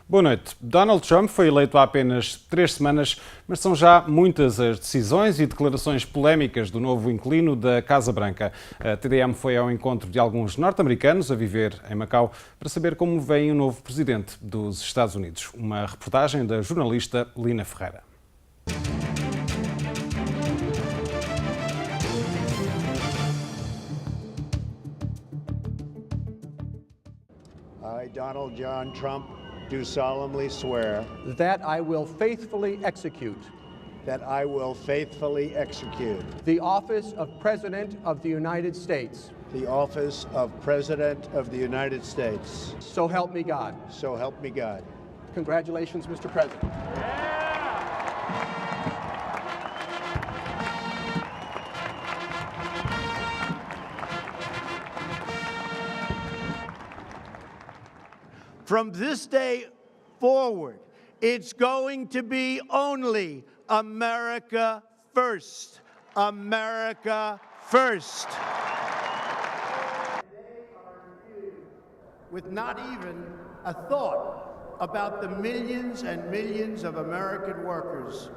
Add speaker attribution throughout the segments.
Speaker 1: Boa noite. Donald Trump foi eleito há apenas 3 semanas, mas são já muitas as decisões e declarações polémicas do novo inquilino da Casa Branca. A TDM foi ao encontro de alguns norte-americanos a viver em Macau para saber como vem o novo presidente dos Estados Unidos. Uma reportagem da jornalista Lina Ferreira.
Speaker 2: I, Donald John Trump, do solemnly swear
Speaker 3: that I will faithfully execute
Speaker 2: that I will faithfully execute
Speaker 3: the office of President of the United States.
Speaker 2: the office of President of the United States.
Speaker 3: So help me God.
Speaker 2: So help me God.
Speaker 3: Congratulations, Mr. President.
Speaker 2: From this day forward, it's going to be only America first. America first. With not even a thought about the millions and millions of American workers.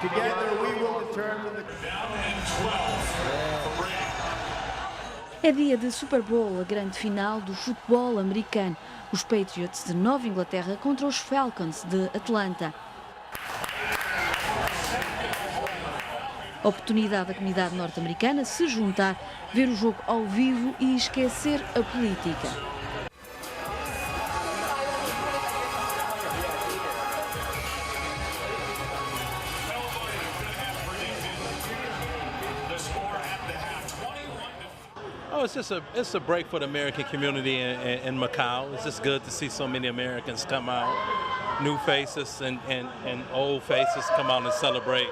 Speaker 2: Together we will determine the...
Speaker 4: É dia de Super Bowl, a grande final do futebol americano. Os Patriots de Nova Inglaterra contra os Falcons de Atlanta. A oportunidade da comunidade norte-americana se juntar, ver o jogo ao vivo e esquecer a política.
Speaker 5: Oh, it's a break for the American community in Macau. It's just good to see so many Americans come out, new faces and old faces come out and celebrate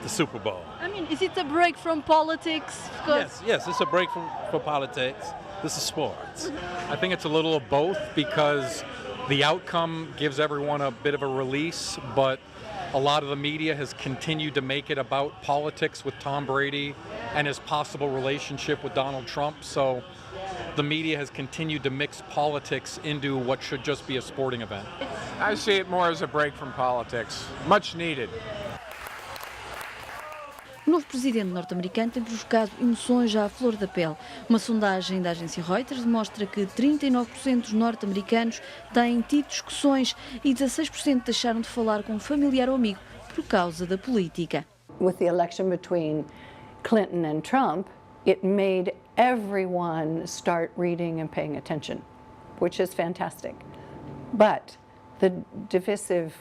Speaker 5: the Super Bowl.
Speaker 4: I mean, is it a break from politics?
Speaker 5: Yes, it's a break for politics. This is sports.
Speaker 6: I think it's a little of both because the outcome gives everyone a bit of a release, but a lot of the media has continued to make it about politics with Tom Brady and his possible relationship with Donald Trump. So the media has continued to mix politics into what should just be a sporting event.
Speaker 7: I see it more as a break from politics, much needed.
Speaker 4: O novo presidente norte-americano tem provocado emoções à flor da pele. Uma sondagem da agência Reuters mostra que 39% dos norte-americanos têm tido discussões e 16% deixaram de falar com um familiar ou amigo por causa da política.
Speaker 8: With the election between Clinton and Trump, it made everyone start reading and paying attention, which is fantastic. But the divisive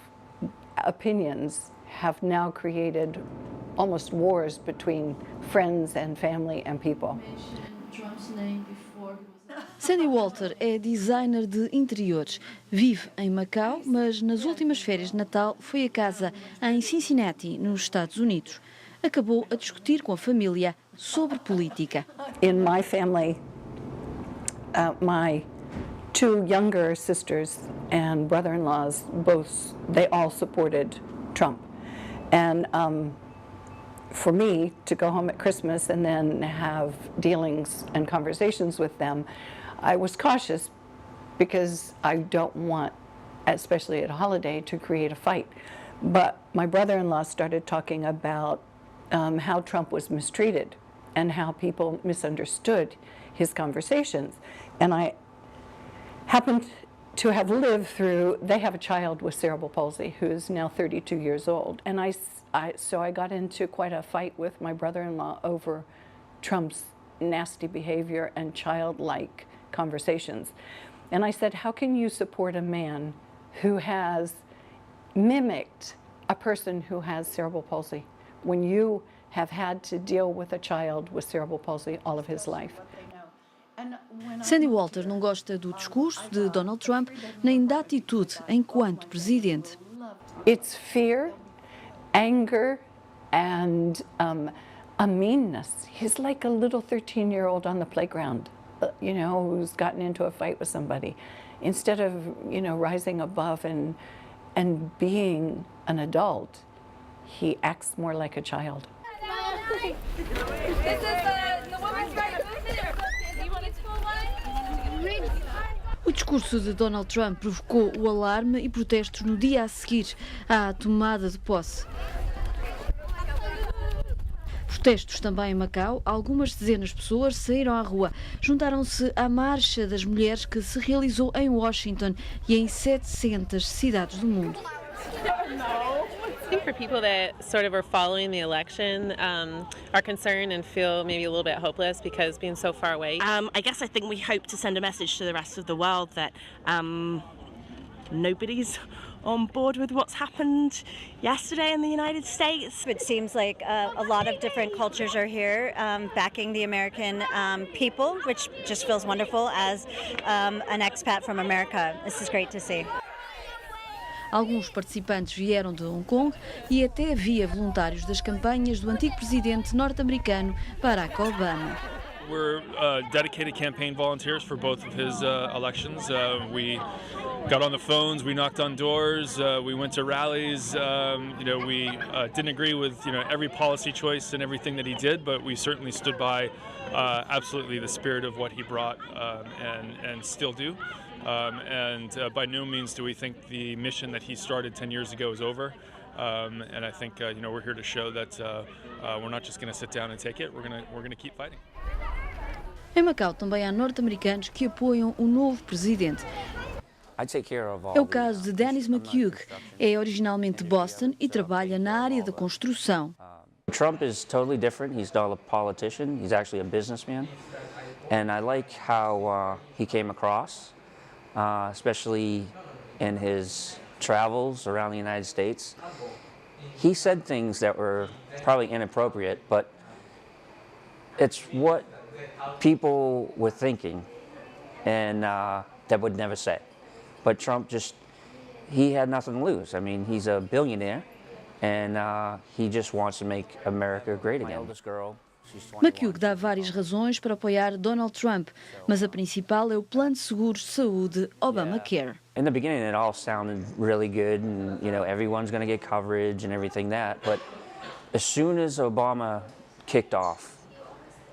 Speaker 8: opinions have now created almost wars between friends and family and people.
Speaker 4: Sandy Walter é designer de interiores. Vive em Macau, mas nas últimas férias de Natal foi a casa em Cincinnati, nos Estados Unidos. Acabou a discutir com a família sobre política.
Speaker 8: In my family, my two younger sisters and brother-in-laws, they all supported Trump. And for me to go home at Christmas and then have dealings and conversations with them, I was cautious because I don't want, especially at a holiday, to create a fight. But my brother-in-law started talking about how Trump was mistreated and how people misunderstood his conversations. And I happened to have lived through, they have a child with cerebral palsy who is now 32 years old. And so I got into quite a fight with my brother-in-law over Trump's nasty behavior and childlike conversations. And I said, how can you support a man who has mimicked a person who has cerebral palsy when you have had to deal with a child with cerebral palsy all of his life?
Speaker 4: Sandy Walter não gosta do discurso de Donald Trump nem da atitude enquanto presidente.
Speaker 8: It's fear, anger, and a meanness. He's like a little 13-year-old on the playground, who's gotten into a fight with somebody. Instead of, rising above and being an adult, he acts more like a child.
Speaker 4: O discurso de Donald Trump provocou o alarme e protestos no dia a seguir à tomada de posse. Protestos também em Macau. Algumas dezenas de pessoas saíram à rua. Juntaram-se à Marcha das Mulheres que se realizou em Washington e em 700 cidades do mundo.
Speaker 9: I think for people that sort of are following the election are concerned and feel maybe a little bit hopeless because being so far away.
Speaker 10: I guess I think we hope to send a message to the rest of the world that nobody's on board with what's happened yesterday in the United States.
Speaker 11: It seems like a lot of different cultures are here backing the American people, which just feels wonderful as an expat from America. This is great to see.
Speaker 4: Alguns participantes vieram de Hong Kong e até havia voluntários das campanhas do antigo presidente norte-americano Barack Obama.
Speaker 12: We're dedicated campaign volunteers for both of his elections. We got on the phones, we knocked on doors, we went to rallies. We didn't agree with every policy choice and everything that he did, but we certainly stood by absolutely the spirit of what he brought and still do. By no means do we think the mission that he started 10 years ago is over. And I think we're here to show that we're not just going to sit down and take it. We're going to keep fighting.
Speaker 4: Em Macau também há norte-americanos que apoiam o novo presidente. É o caso de Dennis McHugh. É originalmente de Boston e trabalha na área da construção.
Speaker 13: Trump is totally different. He's not a politician. He's actually a businessman. And I like how he came across, especially in his travels around the United States. He said things that were probably inappropriate, but it's what people were thinking and that would never say. But Trump he had nothing to lose. I mean, he's a billionaire and he just wants to make America great again. My eldest girl,
Speaker 4: McHugh dá várias razões para apoiar Donald Trump, mas a principal é o plano de seguros de saúde Obamacare.
Speaker 13: In the beginning, it all sounded really good, and everyone's going to get coverage and everything that. But as soon as Obama kicked off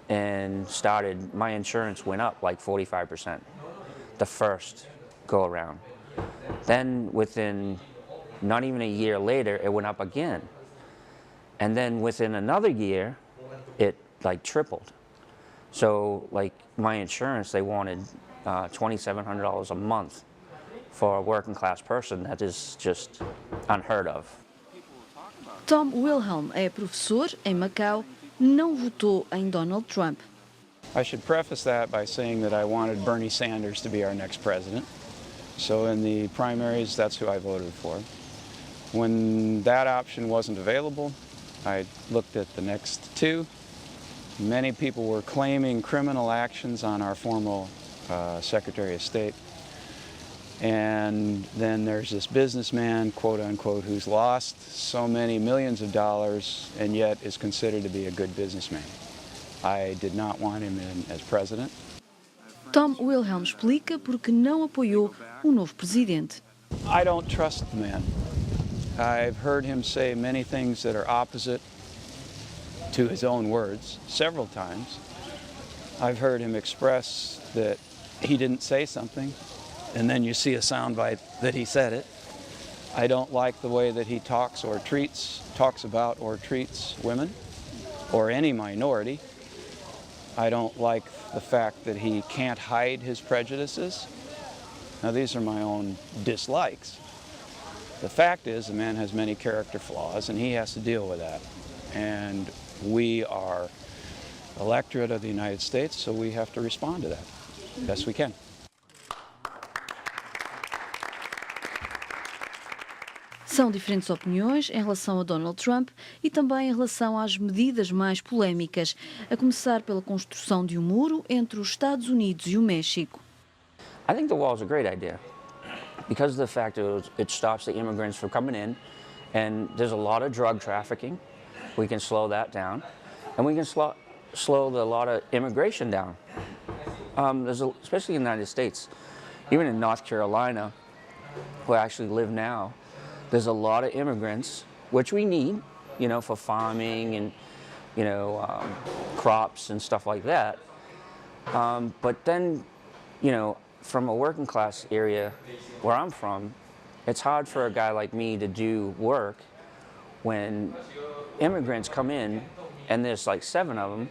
Speaker 13: and started, my insurance went up like 45%. The first go around. Then within not even a year later, it went up again, and then within another year, it like tripled. So like my insurance, they wanted $2,700 a month for a working class person. That is just unheard of.
Speaker 4: Tom Wilhelm é professor em Macau, não votou em Donald Trump.
Speaker 14: I should preface that by saying that I wanted Bernie Sanders to be our next president. So in the primaries, that's who I voted for. When that option wasn't available, I looked at the next two. Many people were claiming criminal actions on our former Secretary of State. And then there's this businessman, quote unquote, who's lost so many millions of dollars and yet is considered to be a good businessman. I did not want him in as president.
Speaker 4: Tom Wilhelm explica porque não apoiou o novo presidente.
Speaker 14: I don't trust the man. I've heard him say many things that are opposite to his own words several times. I've heard him express that he didn't say something, and then you see a soundbite that he said it. I don't like the way that he talks about or treats women or any minority. I don't like the fact that he can't hide his prejudices. Now, these are my own dislikes. The fact is, the man has many character flaws, and he has to deal with that. And we are electorate of the United States, so we have to respond to that best we can.
Speaker 4: São diferentes opiniões em relação a Donald Trump e também em relação às medidas mais polémicas, a começar pela construção de um muro entre os Estados Unidos e o México.
Speaker 13: I think the wall is a great idea because of the fact that it stops the immigrants from coming in, and there's a lot of drug trafficking. We can slow that down, and we can slow a lot of immigration down. Especially in the United States, even in North Carolina, where I actually live now, there's a lot of immigrants, which we need, for farming and, crops and stuff like that. But then, from a working class area where I'm from, it's hard for a guy like me to do work when immigrants come in and there's like 7 of them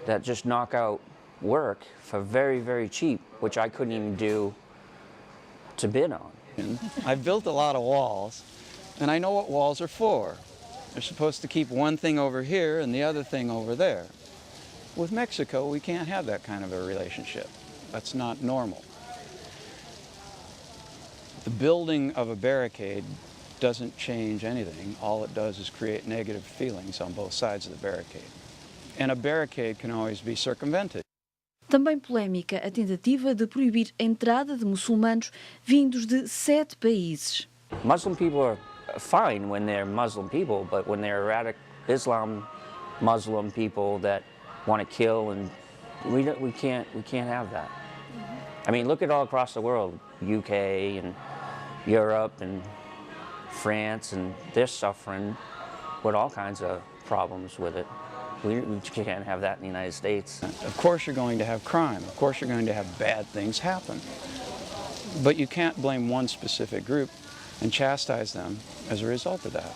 Speaker 13: that just knock out work for very, very cheap, which I couldn't even do to bid on.
Speaker 14: I've built a lot of walls, and I know what walls are for. They're supposed to keep one thing over here and the other thing over there. With Mexico, we can't have that kind of a relationship. That's not normal. The building of a barricade doesn't change anything. All it does is create negative feelings on both sides of the barricade. And a barricade can always be circumvented.
Speaker 4: Também polémica a tentativa de proibir a entrada de muçulmanos vindos de 7 países.
Speaker 13: Muslim people are fine when they're Muslim people, but when they're erratic Islam Muslim people that want to kill, and we can't have that. I mean, look at all across the world, UK and Europe and France, and they're suffering with all kinds of problems with it. We can't have that in the United States.
Speaker 14: Of course you're going to have crime. Of course you're going to have bad things happen. But you can't blame one specific group and chastise them as a result of that.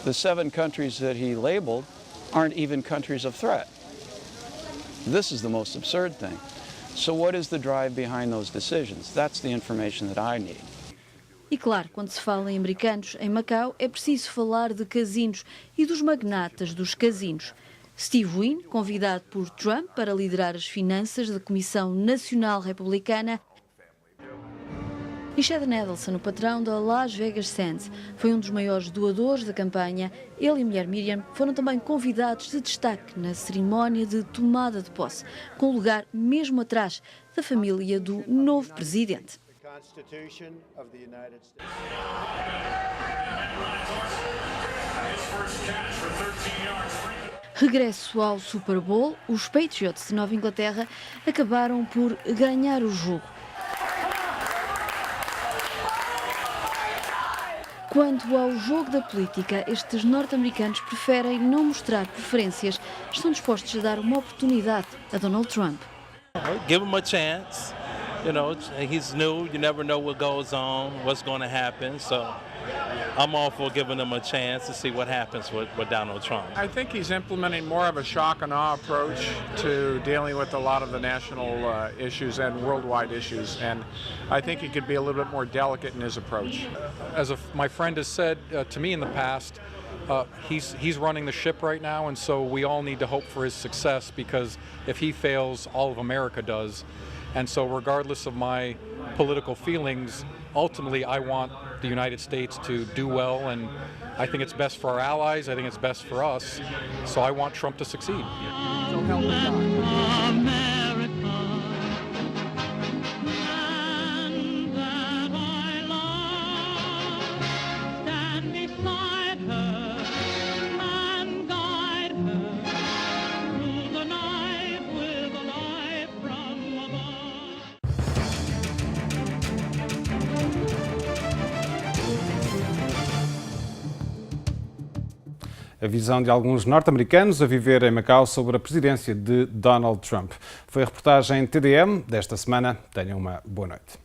Speaker 14: The 7 countries that he labeled aren't even countries of threat. This is the most absurd thing. So what is the drive behind those decisions? That's the information that I need.
Speaker 4: E claro, quando se fala em americanos em Macau, é preciso falar de casinos e dos magnatas dos casinos. Steve Wynn, convidado por Trump para liderar as finanças da Comissão Nacional Republicana, e Chad Nedelson, o patrão da Las Vegas Sands, foi um dos maiores doadores da campanha. Ele e a mulher Miriam foram também convidados de destaque na cerimónia de tomada de posse, com lugar mesmo atrás da família do novo presidente. Regresso ao Super Bowl, os Patriots de Nova Inglaterra acabaram por ganhar o jogo. Quanto ao jogo da política, estes norte-americanos preferem não mostrar preferências, estão dispostos a dar uma oportunidade a Donald Trump.
Speaker 5: Give him a chance. You know, he's new. You never know what goes on, what's going to happen. So I'm all for giving him a chance to see what happens with Donald Trump.
Speaker 7: I think he's implementing more of a shock and awe approach to dealing with a lot of the national issues and worldwide issues, and I think he could be a little bit more delicate in his approach.
Speaker 6: As my friend has said to me in the past, he's running the ship right now, and so we all need to hope for his success, because if he fails, all of America does. And so regardless of my political feelings, ultimately I want the United States to do well, and I think it's best for our allies, I think it's best for us, so I want Trump to succeed.
Speaker 3: So help me God.
Speaker 1: A visão de alguns norte-americanos a viver em Macau sobre a presidência de Donald Trump. Foi a reportagem TDM desta semana. Tenham uma boa noite.